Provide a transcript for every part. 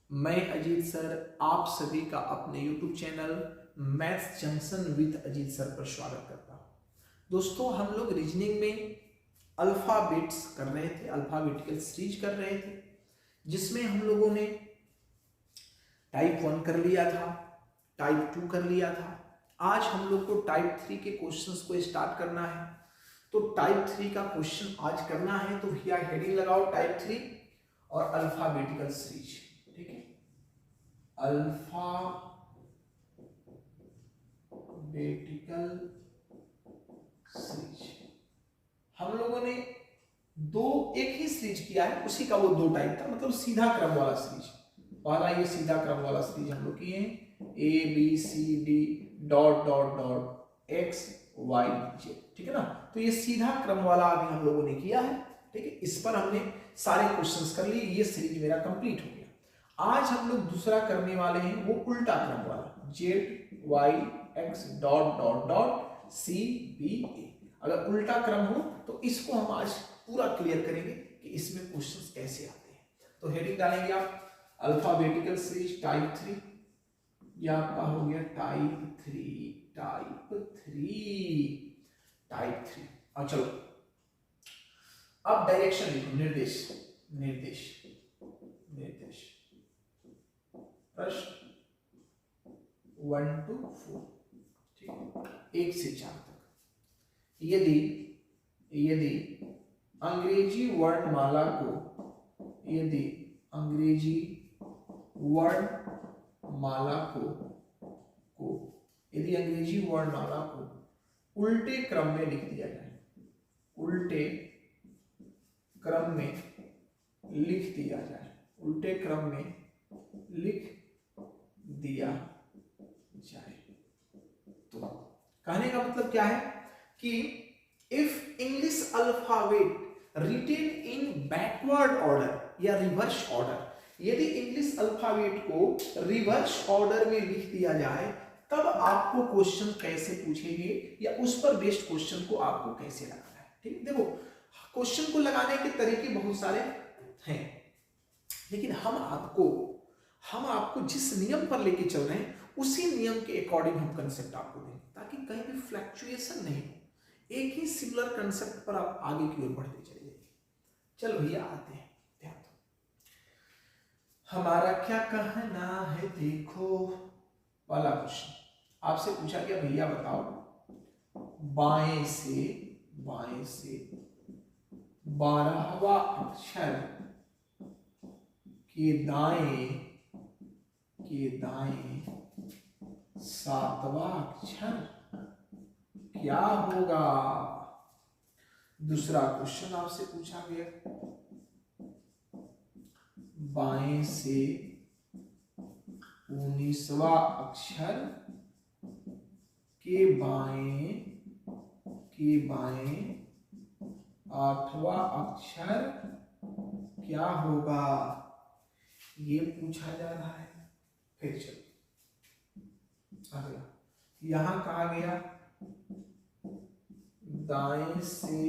मैं अजीत सर आप सभी का अपने YouTube channel maths junction with Ajit sir पर स्वागत करता हूँ। दोस्तों, हम लोग रीजनिंग में अल्फाबेट्स कर रहे थे, अल्फाबेटिकल सीरीज कर रहे थे, जिसमें हम लोगों ने टाइप 1 कर लिया था, टाइप 2 कर लिया था। आज हम लोग को टाइप 3 के क्वेश्चंस को स्टार्ट करना है। तो टाइप 3 का क्वेश्चन आज करना है, तो भैया हेडिंग लगाओ टाइप 3 और अल्फाबेटिकल सीरीज। ठीक है, अल्फाबेटिकल सीरीज हम लोगों ने एक ही सीरीज किया है, उसी का वो 2 टाइप था, मतलब सीधा क्रम वाला सीरीज। पहला ये सीधा क्रम वाला सीरीज हम लोग किए हैं, A B C D dot dot dot X Y Z. ठीक है ना, तो ये सीधा क्रम वाला अभी हम लोगों ने किया है। ठीक है, इस पर हमने सारे क्वेश्चंस कर लिए, ये सीरीज मेरा कंप्लीट हो गया। आज हम लोग दूसरा करने वाले हैं, वो उल्टा क्रम वाला, Z Y X dot dot dot C B A. अगर उल्टा क्रम हो तो इसको हम आज पूरा क्लियर करेंगे कि इसमें क्वेश्चंस कैसे आते हैं। तो हेडिंग डालेंगे आप अल्फाबेटिकल सीरीज टाइप 3, यह आपका हो गया टाइप 3, टाइप 3। अब चलो, अब डायरेक्शन लिखो, निर्देश निर्देश निर्देश प्रश्न 1 to 4, ठीक है, 1 से 4 तक। यदि अंग्रेजी वर्णमाला को यदि अंग्रेजी वर्णमाला को उल्टे क्रम में लिख दिया जाए, उल्टे क्रम में लिख दिया जाए, उल्टे क्रम में लिख दिया जाए, तो कहने का मतलब क्या है कि if English alphabet written in backward order या रिवर्स ऑर्डर, यदि इंग्लिश अल्फाबेट को रिवर्स ऑर्डर में लिख दिया जाए, तब आपको क्वेश्चन कैसे पूछेंगे या उस पर बेस्ड क्वेश्चन को आपको कैसे लगाना है। ठीक है, देखो क्वेश्चन को लगाने के तरीके बहुत सारे हैं, लेकिन हम आपको जिस नियम पर लेके चल रहे हैं उसी नियम के अकॉर्डिंग हम कंसेप्ट आपको देंगे, ताकि कहीं भी फ्लक्चुएशन नहीं हो, एक ही सिमिलर कंसेप्ट पर आप आगे की ओर बढ़ते चले जाइए। चलो भैया आते हैं, ध्यान दो, हमारा क्या कहना है। देखो पहला क्वेश्चन आपसे पूछा गया, भैया बताओ बाएं से 12वां अक्षर के दाएं 7वां अक्षर क्या होगा। दूसरा क्वेश्चन आपसे पूछा गया, बाएं से 19वां अक्षर के बाएं 8वां अक्षर क्या होगा, ये पूछा जा रहा है। फिर चलो अगला, यहां कहा गया दाएं से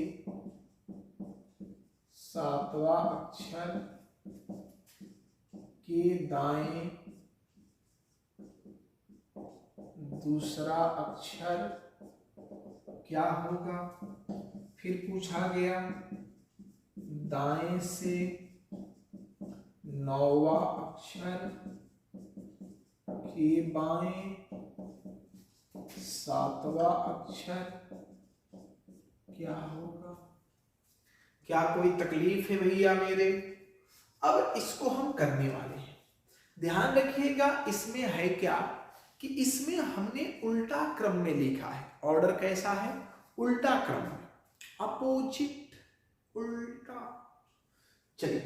7वां अक्षर के दाएं दूसरा अक्षर क्या होगा। फिर पूछा गया दाएं से 9वां अक्षर के बाएं 7वां अक्षर क्या होगा। क्या कोई तकलीफ है भैया मेरे। अब इसको हम करने वाले हैं, ध्यान रखिएगा। इसमें है क्या कि इसमें हमने उल्टा क्रम में लिखा है। ऑर्डर कैसा है, उल्टा क्रम में, अपोजिट, उल्टा। चलिए,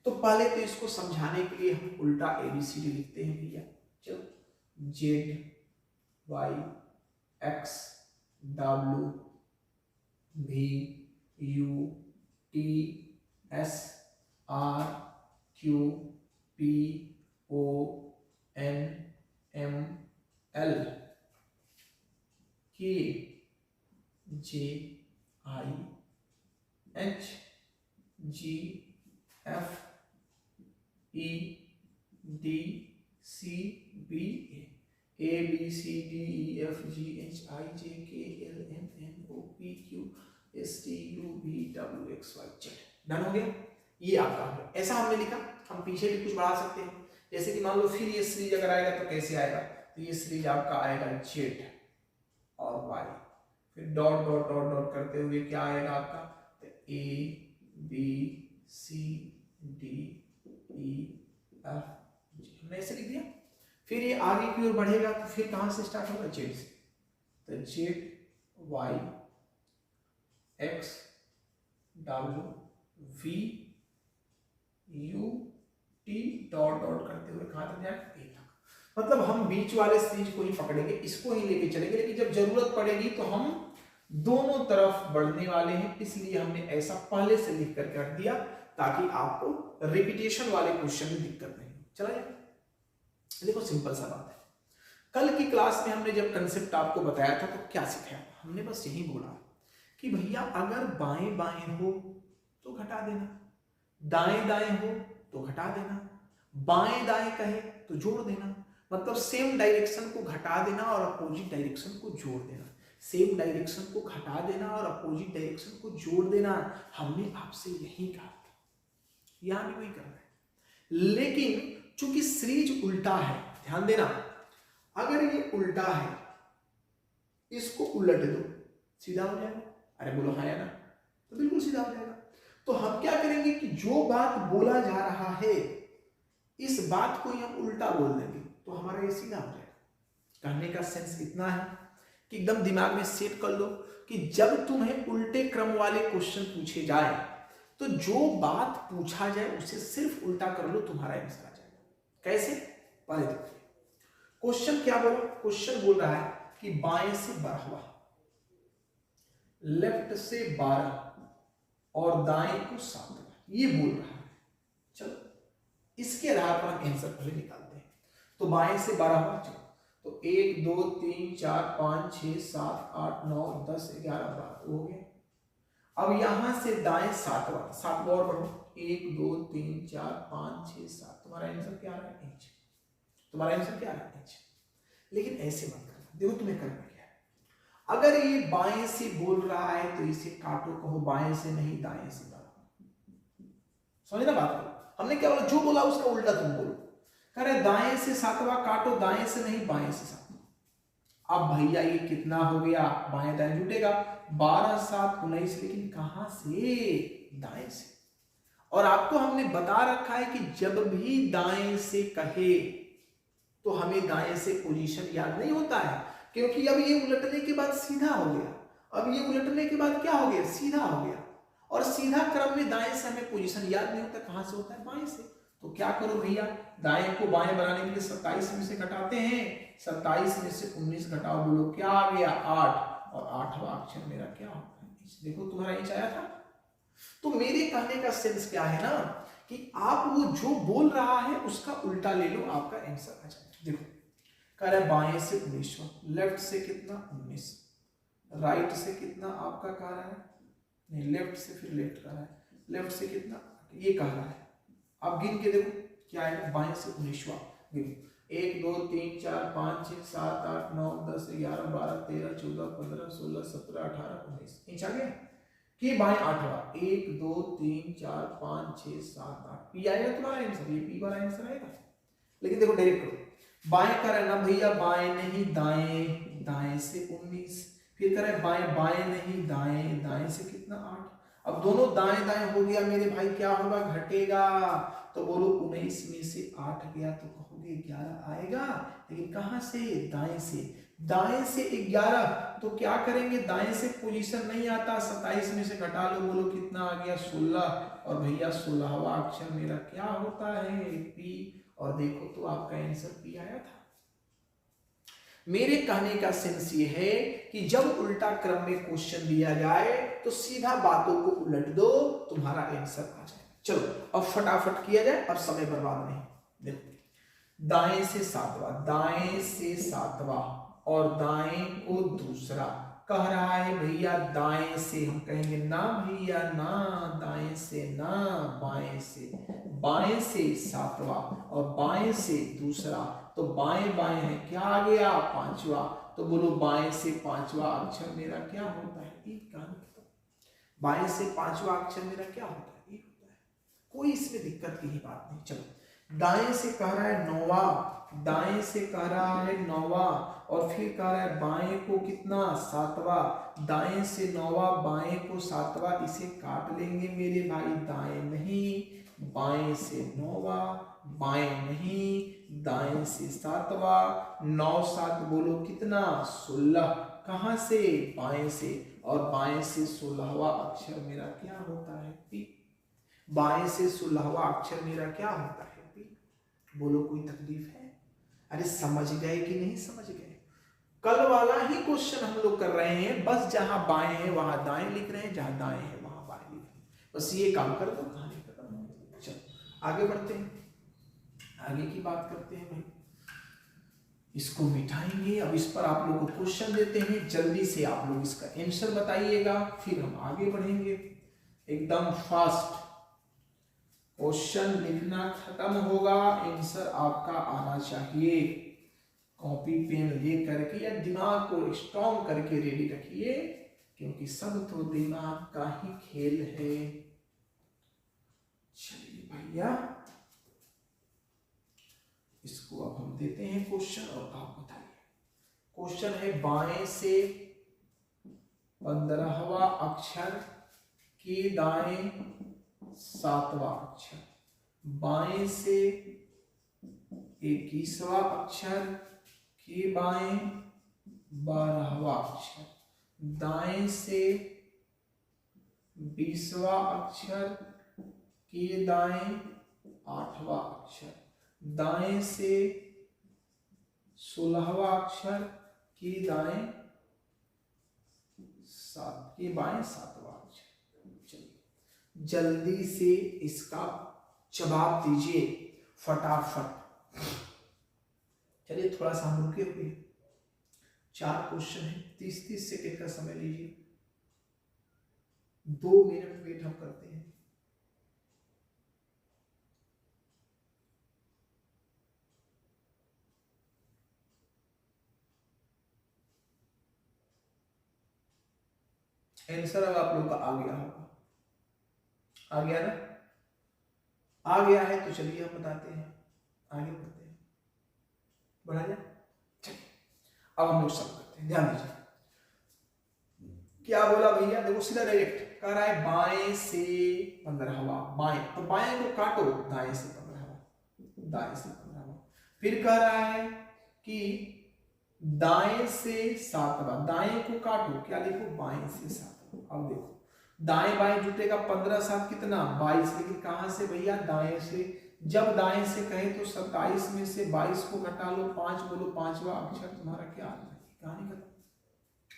तो पहले तो इसको समझाने के लिए हम उल्टा ABCD लिखते हैं भैया। चलो, Z Y X W V U T S R Q P O N M L K J I H G F E D C B A B C D E F G H I J K L M N O P Q S T U V W X Y Z। Done हो गया? ये आपका हो गया। ऐसा हमने लिखा। हम पीछे भी कुछ बढ़ा सकते हैं, जैसे कि मान लो फिर ये सीरीज अगर आएगा तो कैसे आएगा, तो ये सीरीज आपका आएगा Z और Y, फिर डॉट डॉट डॉट डॉट करते हुए क्या आएगा आपका, तो A B C D E F G, हमने ऐसे लिख दिया। फिर ये आगे की ओर बढ़ेगा तो फिर कहां से स्टार्ट होगा, Z से, तो Z Y X W V U T dot dot करते हुए कहां तक जाएगा, A तक। मतलब हम बीच वाले सीरीज को ही पकड़ेंगे, इसको ही लेके चलेंगे, लेकिन जब जरूरत पड़ेगी तो हम दोनों तरफ बढ़ने वाले हैं, इसलिए हमने ऐसा पहले से लिख करके रख दिया ताकि आपको रिपीटेशन वाले क्वेश्चन में दिक्कत नहीं। चला जाए, देखो सिंपल सा बात है। कल की क्लास में हमने जब कंसेप्ट आपको बताया था तो क्या सिखाया, हमने बस यही बोला कि भैया अगर बाएं बाएं हो तो घटा देना, दाएं दाएं हो तो घटा देना, बाएं दाएं कहे तो जोड़ देना। मतलब सेम डायरेक्शन को घटा देना और अपोजिट डायरेक्शन को जोड़ देना, सेम डायरेक्शन को घटा देना और अपोजिट डायरेक्शन को जोड़ देना। हमने आपसे यही कहा था, यहां भी वही करना है। लेकिन चूंकि सीरीज उल्टा है, ध्यान देना, अगर ये उल्टा है इसको उलट दो, सीधा हो जाएगा। अरे बोलो हाँ या ना, तो बिल्कुल सीधा हो जाएगा। तो हम क्या करेंगे कि जो बात बोला जा रहा है इस बात को ही हम उल्टा बोल देंगे तो हमारा ये सीधा हो जाएगा। कहने का सेंस इतना है कि एकदम दिमाग में सेट कर लो कि जब तुम्हें उल्टे क्रम वाले क्वेश्चन पूछे जाए तो जो बात पूछा जाए उसे सिर्फ उल्टा कर लो, तुम्हारा आंसर आ जाएगा। कैसे, पहले देखिए क्वेश्चन क्या बोला। क्वेश्चन बोल रहा है कि बाएं से 12, लेफ्ट से 12 और दाएं को 7, ये बोल रहा है। चलो इसके आधार पर हम आंसर पहले निकालते हैं। तो बाएं से 12, चलो तो 1 2 3 4 5 6 7 8 9 10 11 12 हो गया। अब यहां से दाएं 7 और बढ़ो, 1 2 3 4 5 6 7, तुम्हारा आंसर क्या आ रहा है, इंच। तुम्हारा आंसर क्या आ रहा है, इंच। लेकिन ऐसे मत करना, देखो तुम्हें करना क्या है। अगर ये बाएं से बोल रहा है तो इसे काटो, कहो बाएं से नहीं दाएं से बढ़ो। समझ ना बात को, हमने क्या बोला, जो बोला उसका उल्टा तुम बोलो। कह रहे दाएं से 7वां काटो, दाएं से नहीं बाएं से 7वां। अब भैया ये कितना हो गया, बाएं दाएं जुटेगा, 12 7 19, लेकिन कहां से, दाएं से। और आपको हमने बता रखा है कि जब भी दाएं से कहे तो हमें दाएं से पोजीशन याद नहीं होता है, क्योंकि अब ये उलटने के बाद सीधा हो गया। अब ये उलटने के बाद क्या हो गया, सीधा हो गया। और सीधा क्रम में दाएं से हमें पोजीशन याद नहीं होता, कहां से होता है, बाएं से। तो क्या करो भैया, दाएं को बाएं बनाने के लिए 27 में से घटाते हैं, 27 में से 19 घटाओ, बोलो क्या आ गया, 8। और 8वां अक्षर मेरा क्या होता है, देखो तुम्हारा इंच आया था। तो मेरे कहने का सेंस क्या है ना कि आप वो जो बोल रहा है उसका उल्टा ले लो, आपका आंसर आ जाएगा। देखो कह रहा है बाएं से 19, लेफ्ट से कितना 19, राइट से कितना आपका कह रहा है, नहीं लेफ्ट से फिर लेफ्ट कह रहा है, लेफ्ट से कितना ये कह रहा है। आप गिन के देखो क्या है, बाएं से 19वां गिनो, 1 2 3 4 5 6 7 8 9 10 11 12 13 14 15 16 17 18 19, इंच आ गया। कि बाएं 8वां, 1 2 3 4 5 6 7 8, पी आएगा तुम्हारा आंसर, ये पी वाला आंसर आएगा। लेकिन देखो डायरेक्ट करो, बाएं कर रहे ना भैया, बाएं नहीं दाएं, दाएं से 19, फिर कर रहे बाएं, बाएं नहीं दाएं, दाएं से कितना 8। अब दोनों दाएं दाएं हो गया मेरे भाई, क्या होगा, घटेगा। तो बोलो 19 में से 8 गया तो कहोगे 11 आएगा, लेकिन कहां से, दाएं से। दाएं से 11, तो क्या करेंगे, दाएं से पोजीशन नहीं आता, 27 में से घटा लो, बोलो कितना आ गया, 16। और भैया 16वां अक्षर मेरा क्या होता है, पी। और देखो तो आपका आंसर पी आया था। मेरे कहने का सेंस ये है कि जब उल्टा क्रम में क्वेश्चन दिया जाए तो सीधा बातों को उलट दो, तुम्हारा आंसर आ जाए। चलो अब फटाफट किया जाए, अब समय बर्बाद नहीं। देखो दाएं से 7वां, दाएं से 7वां और दाएं को दूसरा, कह रहा है भैया दाएं से, हम कहेंगे ना भैया ना, दाएं से ना, बाएं से। बाएं से सातवां और बाएं से दूसरा, तो बाएं बाएं है, क्या आ गया पांचवा। तो बोलो बाएं से पांचवा अक्षर मेरा क्या होता है, ई। कहानी खत्म। बाएं से पांचवा अक्षर मेरा क्या होता है, ई होता है। कोई इसमें दिक्कत की ही बात नहीं। चलो, दाएं से कह रहा है नौवा, दाएं से कह रहा है नौवा, और फिर कह रहा है बाएं को कितना, सातवा। दाएं से नौवा, बाएं को सातवा, इसे काट लेंगे मेरे भाई। दाएं नहीं, बाएं से नौवा, बाएं नहीं, दाएं से सातवा। 9 7 बोलो कितना, 16। कहां से, बाएं से, और बाएं से 16वां अक्षर मेरा क्या होता है, पी। बाएं से 16वां अक्षर मेरा क्या होता है, पी। बोलो कोई तकलीफ है? अरे समझ गए कि नहीं समझ गए? कल वाला ही क्वेश्चन हम लोग कर रहे हैं, बस जहां बाएं है वहां दाएं लिख रहे हैं, जहां दाएं है वहां बाएं लिख रहे हैं। बस ये काम कर दो, कहानी खत्म। चलो आगे बढ़ते हैं, आगे की बात करते हैं भाई। इसको मिटाएंगे। अब इस पर आप लोग को क्वेश्चन देते हैं, जल्दी से आप लोग इसका आंसर बताइएगा, फिर हम आगे बढ़ेंगे एकदम फास्ट। क्वेश्चन लिखना खत्म होगा, आंसर आपका आना चाहिए। कॉपी पेन ले करके या दिमाग को स्ट्रॉन्ग करके रेडी रखिए, क्योंकि सब तो दिमाग का ही खेल है। चलिए भैया, इसको अब हम देते हैं क्वेश्चन और आप बताइए। क्वेश्चन है बाएं से 15वां अक्षर के दाएं 7वां अक्षर, बाएं से 21वां अक्षर के बाएं 12वां अक्षर, दाएं से 20वां अक्षर के दाएं 8वां अक्षर, दाएं से 16वां अक्षर के दाएं बाएं 7वां अक्षर। चलिए जल्दी से इसका जवाब दीजिए फटाफट। चलिए थोड़ा सा हम रुके हुए, 4 क्वेश्चन है, 30-30 सेकेंड का समय लीजिए, 2 मिनट वेट हम करते हैं। आंसर अब आप लोग का आ गया होगा, आ गया ना? आ गया है तो चलिए हम बताते हैं, आगे बढ़ते हैं, बढ़ा जाए। चलिए अब हम लोग सब करते हैं, ध्यान दीजिए। क्या बोला भैया, देखो सीधा डायरेक्ट कह रहा है बाएं से 15वां, बाएं तो बाएं को काटो, दाएं से 15वां, दाएं से 15वां। फिर कह रहा है कि दाएं से 7वां, दाएं को काटो, क्या लिखो, बाएं से 7वां। अब देखो दाएं बाएं जुटेगा, 15 7 कितना, 22। लेकिन कहां से भैया, दाएं से। जब दाएं से कहे तो 27 में से 22 को घटा लो, 5 बोलो, 5वां अक्षर तुम्हारा क्या आता है, कहानी खत्म।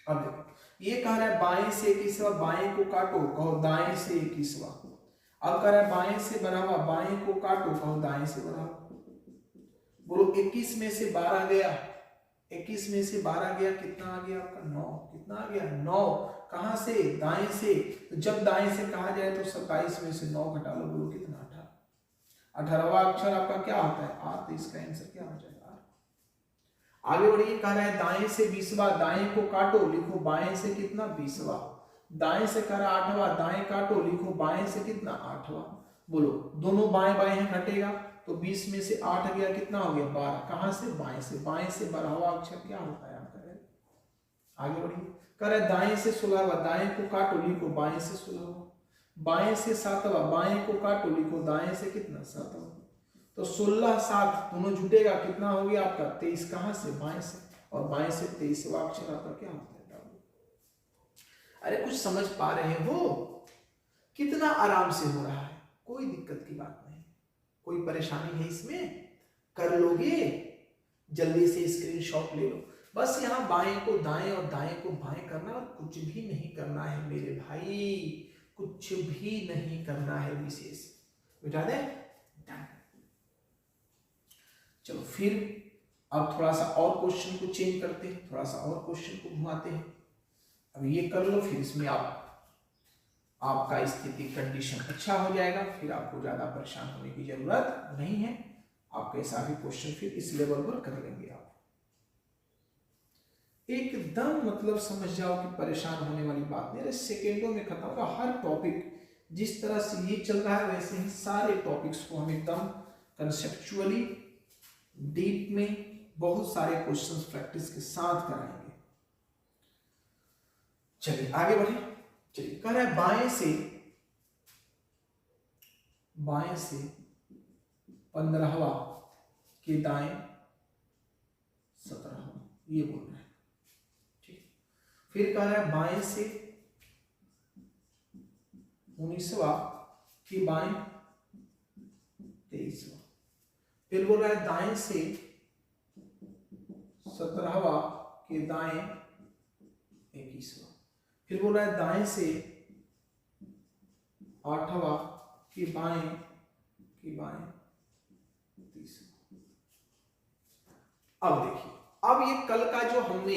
अब देखो ये कह रहा है बाएं से 21वां, बाएं को काटो, कहो दाएं से 21वां। अब कह रहा है बाएं से 12वां, बाएं को काटो, कहो दाएं से 12वां। बोलो 21 में से 12 गया, 21 में से 12 गया, कितना आ गया आपका, 9। कितना आ गया, 9। कहां से, दाएं से। तो जब दाएं से कहा जाए तो 27 में से 9 घटा लो, बोलो कितना, 18। 18वां अक्षर आपका क्या आता है, आ। तो इसका आंसर क्या हो जाएगा, आ। आगे बढ़िए, कह रहा है दाएं से 20वां, दाएं को काटो, लिखो बाएं से कितना, 20वां। दाएं से कह रहा है 8वां, दाएं काटो, लिखो बाएं से कितना, 8वां। बोलो दोनों बाएं बाएं हैं, घटेगा तो 20 में से 8 गया, कितना हो गया, 12। कहां से, बाएं से। बाएं से 12वां अक्षर क्या होता है आपका। आगे बढ़िए, कह रहा है दाएं से 16वां, दाएं को काटो, लिखो बाएं से 16वां। बाएं से 7वां, बाएं को काटो, लिखो दाएं से कितना, 7वां। तो 16 7 दोनों जुटेगा, कितना हो गया आपका, 23। कहां से, बाएं से। और बाएं से 23वां अक्षर आपका क्या होता है, अरे कुछ समझ पा रहे हो, कितना आराम से हो रहा है, कोई दिक्कत की बात नहीं, कोई परेशानी है इसमें, कर लोगे। जल्दी से स्क्रीनशॉट ले लो। बस यहाँ बाएं को दाएं और दाएं को बाएं करना, और कुछ भी नहीं करना है मेरे भाई, कुछ भी नहीं करना है विशेष। बिठा दे, चलो फिर अब थोड़ा सा और क्वेश्चन को चेंज करते हैं, थोड़ा सा और क्वेश्चन को घुमाते हैं। अब ये कर लो, फिर इसमें आपका स्थिति कंडीशन अच्छा हो जाएगा, फिर आपको ज्यादा परेशान होने की जरूरत नहीं है। आप कैसा भी क्वेश्चन फिर इस लेवल पर कर लेंगे। आप एकदम मतलब समझ जाओ कि परेशान होने वाली बात नहीं, सेकेंडों में खत्म होगा। हर टॉपिक जिस तरह से ये चल रहा है वैसे ही सारे टॉपिक्स को हम एकदम कंसेप्चुअली डीप में बहुत सारे क्वेश्चंस प्रैक्टिस के साथ कराएंगे। चलिए आगे बढ़े। चलिए कह रहा है बाएं से 15वां के दाएं 17वां, ये बोल रहा है। ठीक, फिर कह रहा है बाएं से 19वां के बाएं 23वां, फिर बोल रहा है दाएं से 17वां के दाएं 21वां, फिर बोल रहा है दाएं से 8वां के बाएं 30वां। अब देखिए, अब ये कल का जो हमने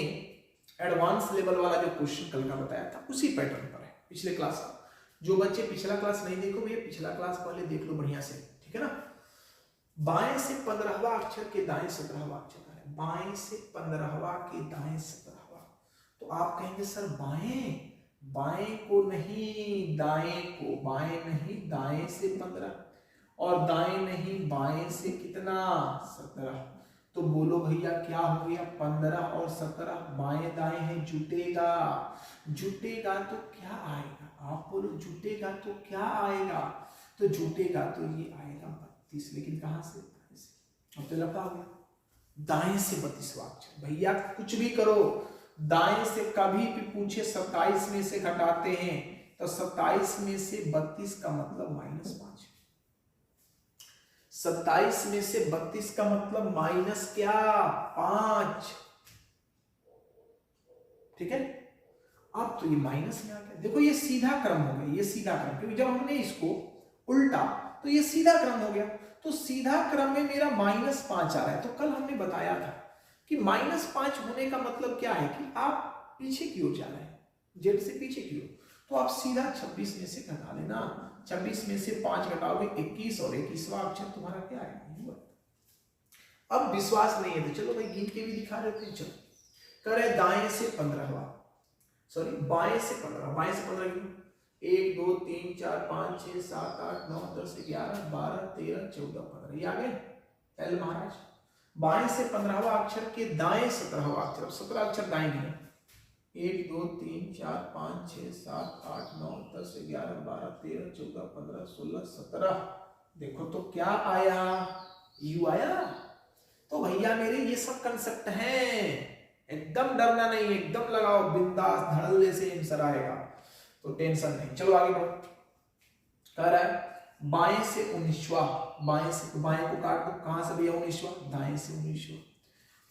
एडवांस लेवल वाला जो क्वेश्चन कल का बताया था उसी पैटर्न पर है पिछले क्लास का। जो बच्चे पिछला क्लास नहीं देखो भैया, पिछला क्लास पहले देख लो बढ़िया से, ठीक है ना। बाएं से 15वां अक्षर के दाएं 17वां अक्षर है, बाएं से 15वां के दाएं 17वां। तो आप कहेंगे सर बाएं को नहीं दाएं को, बाएं नहीं दाएं से 15 और दाएं नहीं बाएं से कितना 17। तो बोलो भैया क्या हो गया, 15 और 17 बाएं दाएं है, जुटेगा तो क्या आएगा, आप बोलो जुटेगा तो क्या आएगा, तो जुटेगा तो ये आएगा 32। लेकिन कहां से, अब तो लफड़ा हो गया। दाएं से 32वां अक्षर, भैया कुछ भी करो, दाएं से कभी भी पूछे 27 में से घटाते हैं तो 27 में से 32 का मतलब -5, 27 में से 32 का मतलब माइनस क्या 5, ठीक है। अब तो ये माइनस में आ गया, देखो ये सीधा क्रम हो गया, ये सीधा क्रम, क्योंकि जब हमने इसको उल्टा तो ये सीधा क्रम हो गया। तो सीधा क्रम में मेरा -5 आ रहा है। तो कल हमने बताया था कि -5 होने का मतलब क्या है कि आप पीछे की ओर जा रहे हैं, जेड से पीछे की ओर। तो आप सीधा 26 में से घटा लेना, 26 में से 5 घटाओगे 21 और 21वां अक्षर तुम्हारा क्या है। अब विश्वास नहीं है तो चलो भाई गिन के भी दिखा देते हैं। चलो करे दाएं से 15वां, सॉरी बाएं से 15, बाएं से 15 गिनो, 1 2 3 4 5 6 7 8 9 10 11 12 13 14 15, ये आ गए एल महाराज। बाएं से 15वां अक्षर के दाएं 17वां अक्षर, 17 अक्षर दाएं गिनो, 1 2 3 4 5 6 7 8 9 10 11 12 13 14 15 16 17। देखो तो क्या आया, यू आया। तो भैया मेरे ये सब कंसेप्ट हैं, एकदम डरना नहीं, एकदम लगाओ बिंदास, धड़ल्ले से आंसर आएगा, तो टेंशन नहीं। चलो आगे बढ़ो। कह रहा है बाएं से 19वां, बाएं से, बाएं को काट दो, कहां से भैया 19वां, दाएं से 19वां।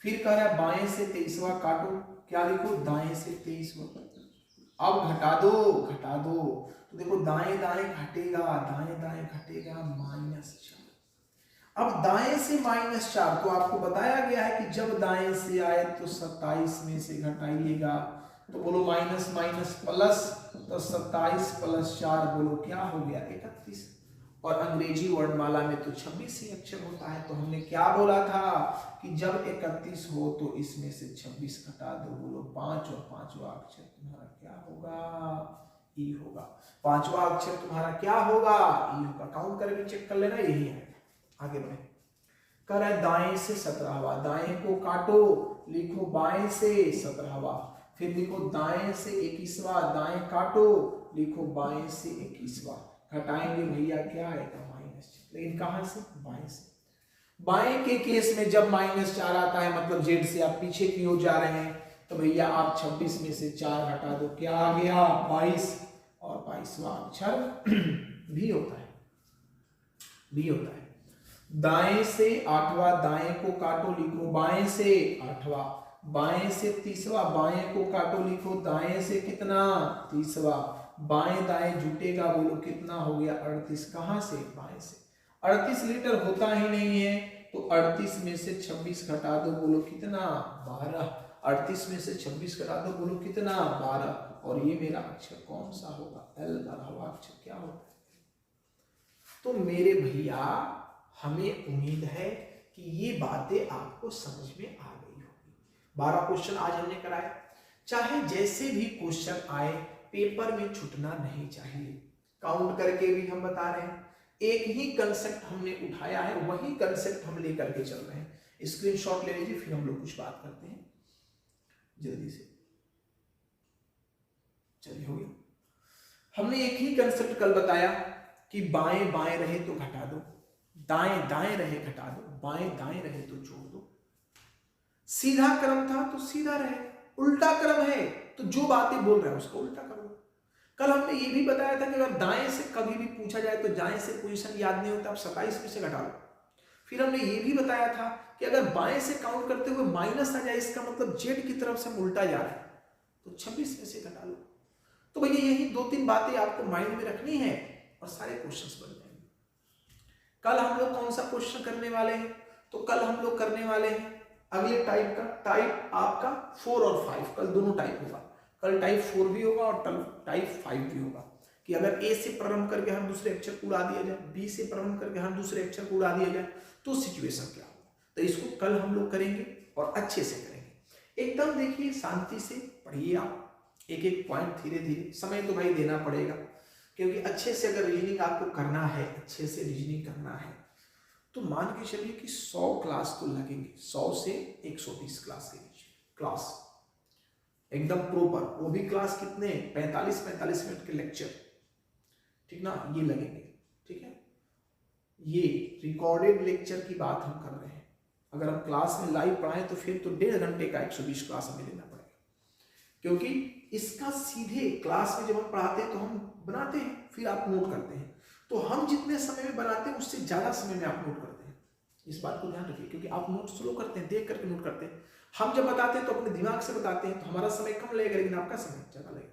फिर कह रहा है बाएं से 23वां काटो, क्या लिखो दाएं से 23वां। अब घटा दो, तो देखो दाएं दाएं घटेगा, दाएं दाएं घटेगा -4। अब दाएं से -4, तो आपको बताया गया है कि जब दाएं से आए तो 27 में से घटाइएगा। तो बोलो माइनस माइनस प्लस, तो 27 + 4 बोलो क्या हो गया 31। और अंग्रेजी वर्णमाला में तो 26 ही अक्षर होता है। तो हमने क्या बोला था कि जब 31 हो तो इसमें से 26 घटा दो, बोलो 5 और 5वां अक्षर तुम्हारा क्या होगा, ई होगा। 5वां अक्षर तुम्हारा क्या होगा, ई होगा। काउंट करके चेक कर लेना, यही है। आगे बढ़े। कर है दाएं से 17वां, दाएं को काटो, लिखो बाएं से 17वां। फिर लिखो दाएं से 21वां, दाएं काटो, लिखो बाएं से 21वां। घटाएंगे भैया क्या आएगा -4, लेकिन कहां से, बाएं से। बाएं के केस में जब -4 आता है मतलब जेड से आप पीछे की ओर जा रहे हैं, तो भैया आप 26 में से 4 घटा दो, क्या आ गया 22। और 22वां अक्षर भी होता है, भी होता है। दाएं से 8वां, दाएं को काटो, लिखो बाएं से 8वां। बाएं से 30वां, बाएं को काटो, लिखो दाएं से कितना 30वां। बाएं दाएं जुटेगा, बोलो कितना हो गया 38। कहां से, बाएं से। 38 लीटर होता ही नहीं है, तो 38 में से 26 घटा दो, बोलो कितना 12। 38 में से 26 घटा दो, बोलो कितना 12। और ये मेरा अक्षर कौन सा होगा, एल भरा हुआ अक्षर क्या होता है। तो मेरे भैया हमें उम्मीद है कि ये बातें आपको समझ में आ गई होगी। 12 क्वेश्चन आज हमने कराए। चाहे जैसे भी क्वेश्चन आए पेपर में छूटना नहीं चाहिए। काउंट करके भी हम बता रहे हैं, एक ही कंसेप्ट हमने उठाया है, वही कंसेप्ट हम लेकर के चल रहे हैं। स्क्रीनशॉट ले लीजिए, फिर हम लोग कुछ बात करते हैं जल्दी से। चलिए हो गया। हमने एक ही कंसेप्ट कल बताया कि बाएं बाएं रहे तो घटा दो, दाएं दाएं रहे घटा दो, बाएं दाएं रहे तो जोड़ दो। सीधा क्रम था तो सीधा रहे, उल्टा क्रम है तो जो बातें बोल रहा है उसका उल्टा कर दो। कल हमने ये भी बताया था कि अगर दाएं से कभी भी पूछा जाए तो दाएं से पोजीशन याद नहीं होता, आप 27 में से घटा लो। फिर हमने ये भी बताया था कि अगर बाएं से काउंट करते हुए माइनस आ जाए, इसका मतलब जेड की तरफ से हम उल्टा जा रहे हैं, तो 26 में से घटा लो। तो भैया यही 2-3 बातें आपको माइंड में रखनी है और सारे क्वेश्चंस बन जाएंगे। कल हम लोग कौन सा क्वेश्चन करने वाले हैं, तो कल हम लोग करने वाले हैं अगले टाइप का, टाइप आपका 4 और 5, कल दोनों टाइप होगा। कल टाइप 4 भी होगा और टाइप 5 भी होगा कि अगर ए से प्रारंभ करके हर दूसरे अक्षर को उड़ा दिया जाए, बी से प्रारंभ करके हर दूसरे अक्षर को उड़ा दिया जाए तो सिचुएशन क्या होगा। तो इसको कल हम लोग करेंगे और अच्छे से करेंगे। एकदम देखिए शांति से पढ़िए आप, एक एक पॉइंट धीरे धीरे। समय तो भाई देना पड़ेगा क्योंकि अच्छे से अगर रीजनिंग आपको करना है, अच्छे से रीजनिंग करना है तो मान के चलिए कि 100 क्लास तो लगेंगे, 100 से 120 क्लास के बीच क्लास एकदम प्रॉपर। वो भी क्लास कितने, 45-45 मिनट के लेक्चर, ठीक ना, ये लगेंगे। ठीक है, ये रिकॉर्डेड लेक्चर की बात हम कर रहे हैं। अगर हम क्लास में लाइव पढ़ाएं तो फिर तो 1.5 घंटे का 120 क्लास हमें लेना पड़ेगा, क्योंकि इसका सीधे क्लास में जब हम पढ़ाते हैं तो हम बनाते हैं, फिर आप नोट करते हैं। तो हम जितने समय में बनाते हैं उससे ज्यादा समय में आप नोट करते हैं। इस बात को ध्यान रखिए, क्योंकि आप नोट स्लो करते हैं, देख करके नोट करते हैं। हम जब बताते हैं तो अपने दिमाग से बताते हैं, तो हमारा समय कम लगेगा लेकिन आपका समय ज्यादा लगेगा।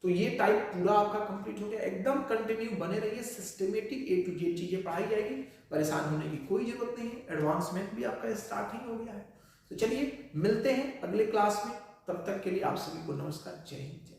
तो ये टाइप पूरा आपका कंप्लीट हो गया। एकदम कंटिन्यू बने रहिए, सिस्टमेटिक A to Z चीजें पढ़ाई जाएगी, परेशान होने की कोई जरूरत नहीं है। एडवांसमेंट भी आपका स्टार्टिंग हो गया है। तो चलिए मिलते हैं अगले क्लास में, तब तक के लिए आप सभी को नमस्कार, जय हिंद।